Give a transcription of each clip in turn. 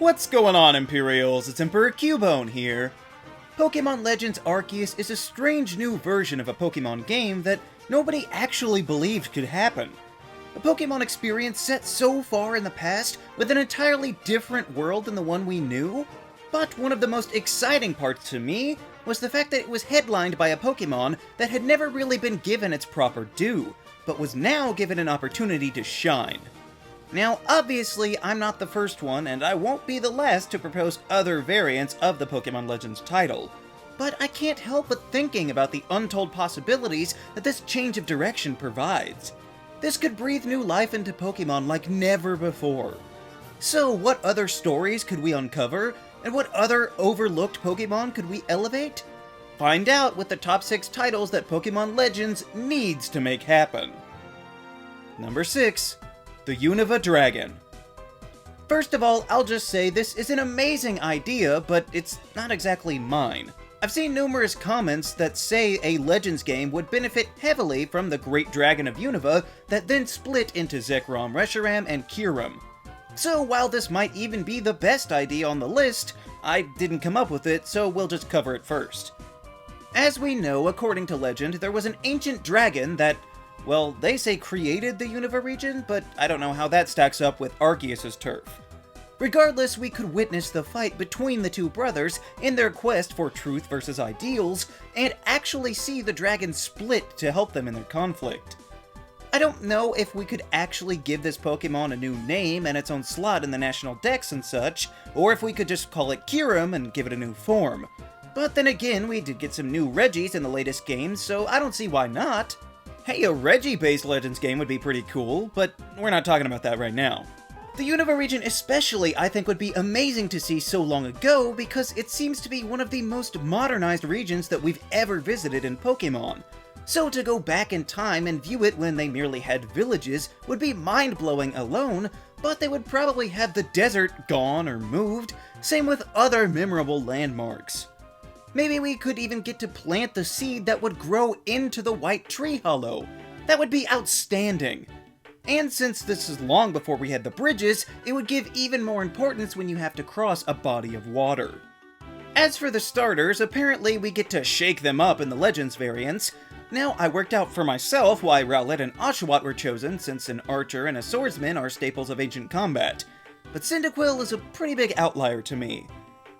What's going on, Imperials? It's Emperor Cubone here. Pokémon Legends Arceus is a strange new version of a Pokémon game that nobody actually believed could happen. A Pokémon experience set so far in the past with an entirely different world than the one we knew. But one of the most exciting parts to me was the fact that it was headlined by a Pokémon that had never really been given its proper due, but was now given an opportunity to shine. Now, obviously, I'm not the first one, and I won't be the last to propose other variants of the Pokémon Legends title. But I can't help but thinking about the untold possibilities that this change of direction provides. This could breathe new life into Pokémon like never before. So, what other stories could we uncover, and what other overlooked Pokémon could we elevate? Find out with the top 6 titles that Pokémon Legends needs to make happen. Number 6. The Univer Dragon. First of all, I'll just say this is an amazing idea, but it's not exactly mine. I've seen numerous comments that say a Legends game would benefit heavily from the Great Dragon of Univer that then split into Zekrom, Reshiram, and Kyurem. So while this might even be the best idea on the list, I didn't come up with it, so we'll just cover it first. As we know, according to legend, there was an ancient dragon that, well, they say created the Univer region, but I don't know how that stacks up with Arceus' turf. Regardless, we could witness the fight between the two brothers in their quest for truth versus ideals, and actually see the dragon split to help them in their conflict. I don't know if we could actually give this Pokemon a new name and its own slot in the national dex and such, or if we could just call it Kyurem and give it a new form. But then again, we did get some new Regis in the latest games, so I don't see why not. Hey, a Regi-based Legends game would be pretty cool, but we're not talking about that right now. The Univer region especially, I think, would be amazing to see so long ago because it seems to be one of the most modernized regions that we've ever visited in Pokémon. So to go back in time and view it when they merely had villages would be mind-blowing alone, but they would probably have the desert gone or moved, same with other memorable landmarks. Maybe we could even get to plant the seed that would grow into the White Tree Hollow. That would be outstanding. And since this is long before we had the bridges, it would give even more importance when you have to cross a body of water. As for the starters, apparently we get to shake them up in the Legends variants. Now, I worked out for myself why Rowlet and Oshawott were chosen, since an archer and a swordsman are staples of ancient combat. But Cyndaquil is a pretty big outlier to me.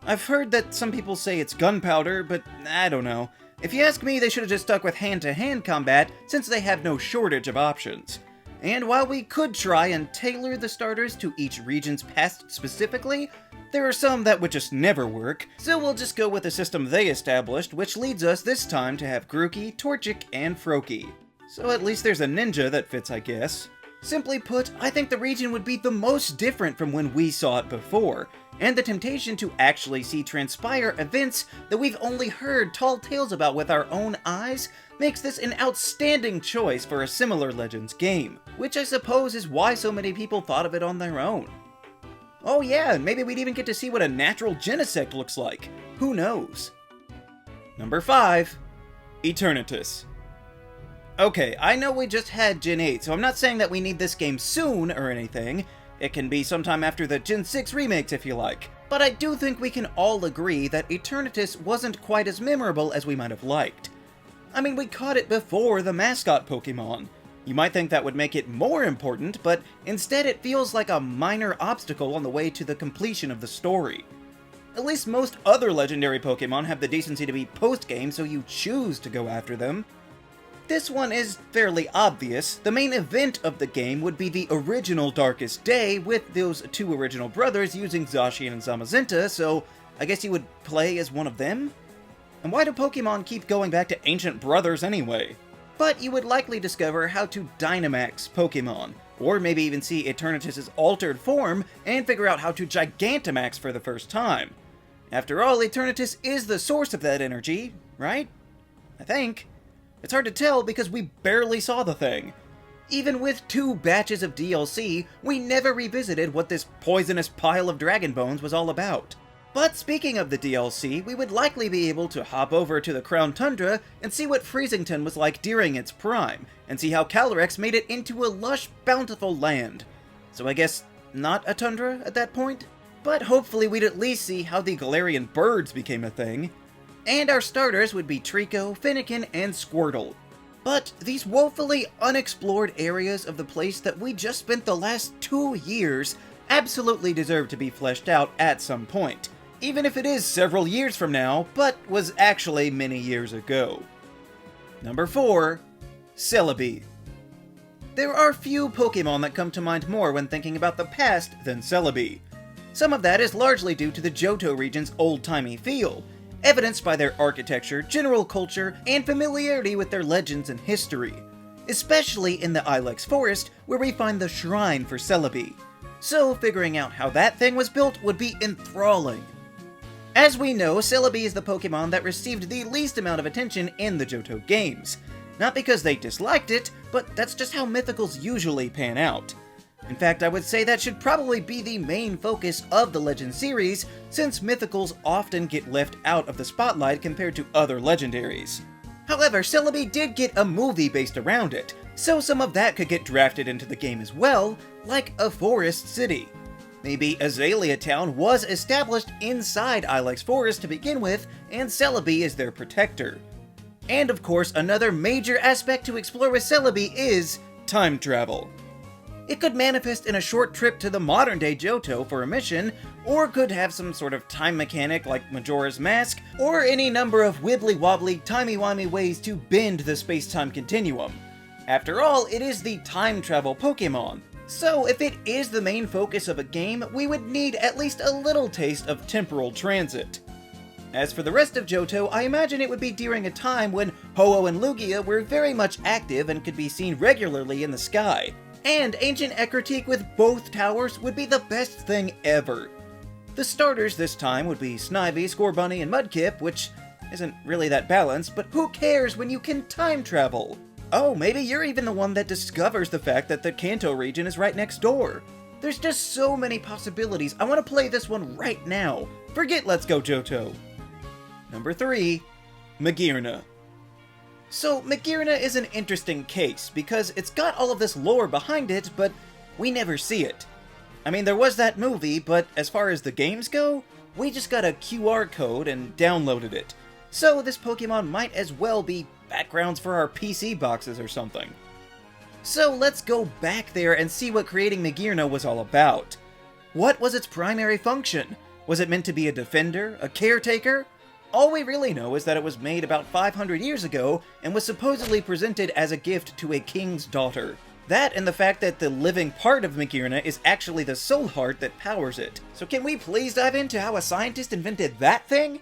I've heard that some people say it's gunpowder, but I don't know. If you ask me, they should have just stuck with hand-to-hand combat, since they have no shortage of options. And while we could try and tailor the starters to each region's past specifically, there are some that would just never work, so we'll just go with the system they established, which leads us this time to have Grookey, Torchic, and Froakie. So at least there's a ninja that fits, I guess. Simply put, I think the region would be the most different from when we saw it before, and the temptation to actually see transpire events that we've only heard tall tales about with our own eyes makes this an outstanding choice for a similar Legends game, which I suppose is why so many people thought of it on their own. Oh yeah, and maybe we'd even get to see what a natural Genesect looks like. Who knows? Number 5. Eternitus. Okay, I know we just had Gen 8, so I'm not saying that we need this game soon or anything. It can be sometime after the Gen 6 remakes if you like. But I do think we can all agree that Eternitus wasn't quite as memorable as we might have liked. I mean, we caught it before the mascot Pokemon. You might think that would make it more important, but instead it feels like a minor obstacle on the way to the completion of the story. At least most other legendary Pokemon have the decency to be post-game, so you choose to go after them. This one is fairly obvious. The main event of the game would be the original Darkest Day, with those two original brothers using Zacian and Zamazenta, so I guess you would play as one of them? And why do Pokemon keep going back to ancient brothers anyway? But you would likely discover how to Dynamax Pokemon, or maybe even see Eternatus' altered form and figure out how to Gigantamax for the first time. After all, Eternatus is the source of that energy, right? I think. It's hard to tell because we barely saw the thing. Even with 2 batches of DLC, we never revisited what this poisonous pile of dragon bones was all about. But speaking of the DLC, we would likely be able to hop over to the Crown Tundra and see what Freezington was like during its prime, and see how Calyrex made it into a lush, bountiful land. So I guess not a tundra at that point? but hopefully we'd at least see how the Galarian birds became a thing. And our starters would be Trico, Fennekin, and Squirtle. But these woefully unexplored areas of the place that we just spent the last 2 years absolutely deserve to be fleshed out at some point, even if it is several years from now, but was actually many years ago. Number 4. Celebi. There are few Pokemon that come to mind more when thinking about the past than Celebi. Some of that is largely due to the Johto region's old-timey feel, evidenced by their architecture, general culture, and familiarity with their legends and history, especially in the Ilex Forest, where we find the shrine for Celebi. So figuring out how that thing was built would be enthralling. As we know, Celebi is the Pokemon that received the least amount of attention in the Johto games. Not because they disliked it, but that's just how Mythicals usually pan out. In fact, I would say that should probably be the main focus of the Legend series, since Mythicals often get left out of the spotlight compared to other legendaries. However, Celebi did get a movie based around it, so some of that could get drafted into the game as well, like a forest city. Maybe Azalea Town was established inside Ilex Forest to begin with, and Celebi is their protector. And of course, another major aspect to explore with Celebi is time travel. It could manifest in a short trip to the modern-day Johto for a mission, or could have some sort of time mechanic like Majora's Mask, or any number of wibbly-wobbly, timey-wimey ways to bend the space-time continuum. After all, it is the time travel Pokemon, so if it is the main focus of a game, we would need at least a little taste of temporal transit. As for the rest of Johto, I imagine it would be during a time when Ho-Oh and Lugia were very much active and could be seen regularly in the sky. And Ancient Ecruteak with both towers would be the best thing ever. The starters this time would be Snivy, Scorbunny, and Mudkip, which isn't really that balanced, but who cares when you can time travel? Oh, maybe you're even the one that discovers the fact that the Kanto region is right next door. There's just so many possibilities. I want to play this one right now. Forget Let's Go Johto. Number 3. Magirna. So, Magirna is an interesting case, because it's got all of this lore behind it, but we never see it. I mean, there was that movie, but as far as the games go, we just got a QR code and downloaded it. So this Pokemon might as well be backgrounds for our PC boxes or something. So let's go back there and see what creating Magirna was all about. What was its primary function? Was it meant to be a defender, a caretaker? All we really know is that it was made about 500 years ago and was supposedly presented as a gift to a king's daughter. That and the fact that the living part of Magirna is actually the soul heart that powers it. So can we please dive into how a scientist invented that thing?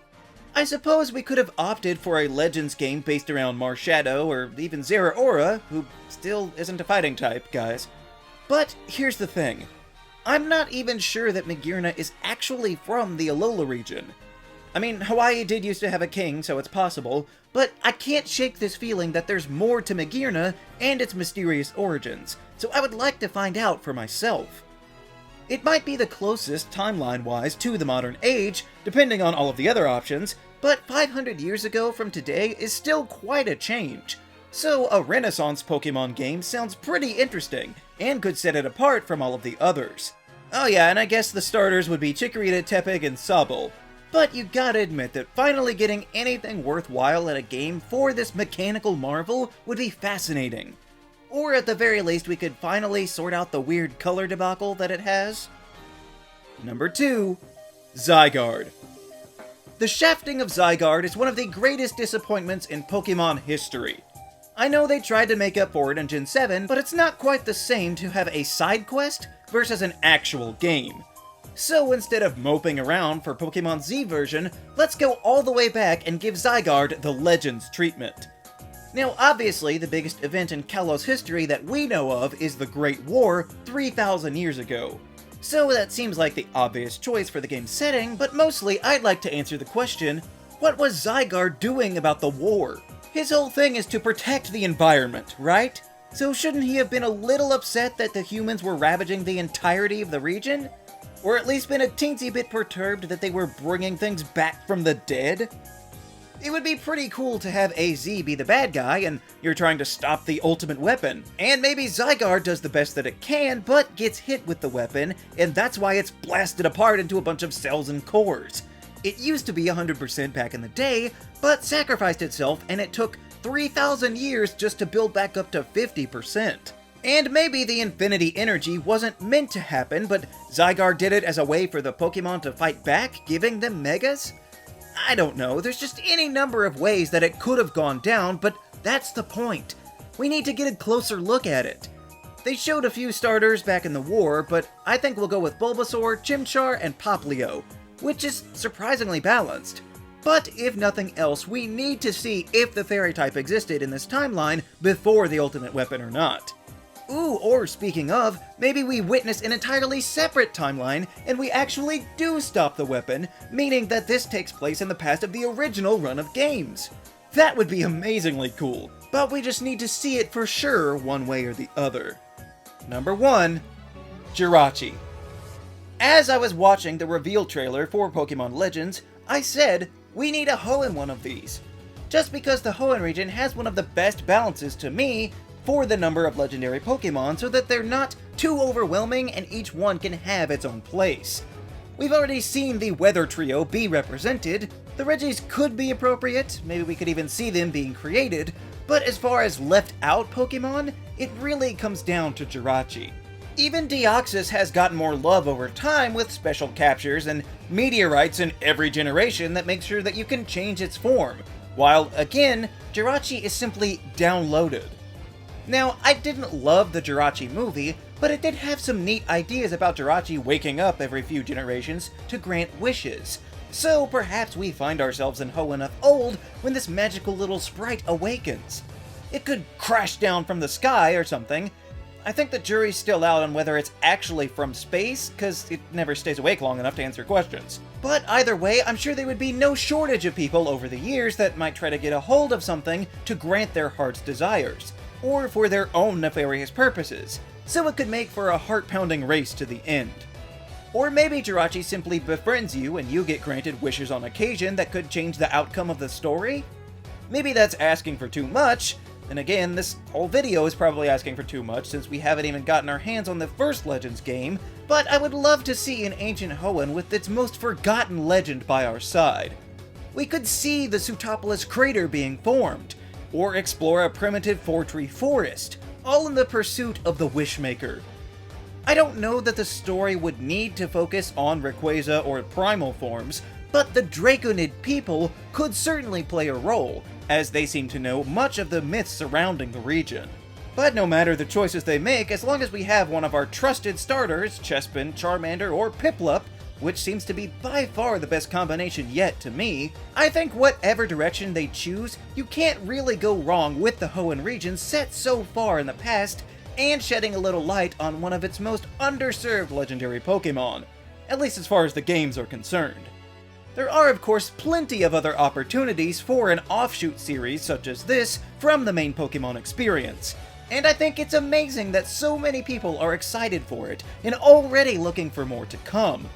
I suppose we could have opted for a Legends game based around Marshadow or even Zeraora, who still isn't a fighting type, guys. But here's the thing. I'm not even sure that Magirna is actually from the Alola region. I mean, Hawaii did used to have a king, so it's possible, but I can't shake this feeling that there's more to Magirna and its mysterious origins, so I would like to find out for myself. It might be the closest, timeline-wise, to the modern age, depending on all of the other options, but 500 years ago from today is still quite a change. So a Renaissance Pokemon game sounds pretty interesting, and could set it apart from all of the others. Oh yeah, and I guess the starters would be Chikorita, Tepig, and Sobble. But you gotta admit that finally getting anything worthwhile at a game for this mechanical marvel would be fascinating. Or at the very least, we could finally sort out the weird color debacle that it has. Number 2. Zygarde. The shafting of Zygarde is one of the greatest disappointments in Pokemon history. I know they tried to make up for it in Gen 7, but it's not quite the same to have a side quest versus an actual game. So instead of moping around for Pokemon Z version, let's go all the way back and give Zygarde the Legends treatment. Now obviously the biggest event in Kalos history that we know of is the Great War 3,000 years ago. So that seems like the obvious choice for the game's setting, but mostly I'd like to answer the question, what was Zygarde doing about the war? His whole thing is to protect the environment, right? So shouldn't he have been a little upset that the humans were ravaging the entirety of the region? Or at least been a teensy bit perturbed that they were bringing things back from the dead? It would be pretty cool to have AZ be the bad guy and you're trying to stop the ultimate weapon. And maybe Zygarde does the best that it can, but gets hit with the weapon, and that's why it's blasted apart into a bunch of cells and cores. It used to be 100% back in the day, but sacrificed itself and it took 3,000 years just to build back up to 50%. And maybe the Infinity Energy wasn't meant to happen, but Zygarde did it as a way for the Pokemon to fight back, giving them Megas? I don't know, there's just any number of ways that it could have gone down, but that's the point. We need to get a closer look at it. They showed a few starters back in the war, but I think we'll go with Bulbasaur, Chimchar, and Poplio, which is surprisingly balanced. But if nothing else, we need to see if the Fairy type existed in this timeline before the ultimate weapon or not. Ooh, or speaking of, maybe we witness an entirely separate timeline and we actually do stop the weapon, meaning that this takes place in the past of the original run of games. That would be amazingly cool, but we just need to see it for sure one way or the other. Number 1. Jirachi. As I was watching the reveal trailer for Pokémon Legends, I said, we need a Hoenn one of these. Just because the Hoenn region has one of the best balances to me for the number of legendary Pokemon so that they're not too overwhelming and each one can have its own place. We've already seen the Weather Trio be represented, the Regis could be appropriate, maybe we could even see them being created, but as far as left out Pokemon, it really comes down to Jirachi. Even Deoxys has gotten more love over time with special captures and meteorites in every generation that make sure that you can change its form, while again, Jirachi is simply downloaded. Now, I didn't love the Jirachi movie, but it did have some neat ideas about Jirachi waking up every few generations to grant wishes. So perhaps we find ourselves in Hoenn of old when this magical little sprite awakens. It could crash down from the sky or something. I think the jury's still out on whether it's actually from space, cause it never stays awake long enough to answer questions. But either way, I'm sure there would be no shortage of people over the years that might try to get a hold of something to grant their heart's desires, or for their own nefarious purposes, so it could make for a heart-pounding race to the end. Or maybe Jirachi simply befriends you and you get granted wishes on occasion that could change the outcome of the story? Maybe that's asking for too much, and again, this whole video is probably asking for too much since we haven't even gotten our hands on the first Legends game, but I would love to see an ancient Hoenn with its most forgotten legend by our side. We could see the Pseutopolis crater being formed, or explore a primitive 4-tree forest, all in the pursuit of the Wishmaker. I don't know that the story would need to focus on Rayquaza or primal forms, but the Draconid people could certainly play a role, as they seem to know much of the myths surrounding the region. But no matter the choices they make, as long as we have one of our trusted starters, Chespin, Charmander, or Piplup, which seems to be by far the best combination yet to me, I think whatever direction they choose, you can't really go wrong with the Hoenn region set so far in the past, and shedding a little light on one of its most underserved legendary Pokemon, at least as far as the games are concerned. There are of course plenty of other opportunities for an offshoot series such as this from the main Pokemon experience, and I think it's amazing that so many people are excited for it and already looking for more to come.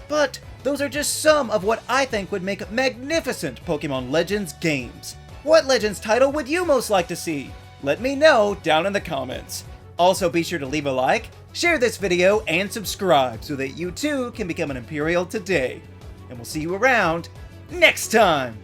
But those are just some of what I think would make magnificent Pokémon Legends games. What Legends title would you most like to see? Let me know down in the comments. Also be sure to leave a like, share this video, and subscribe so that you too can become an Imperial today. And we'll see you around next time!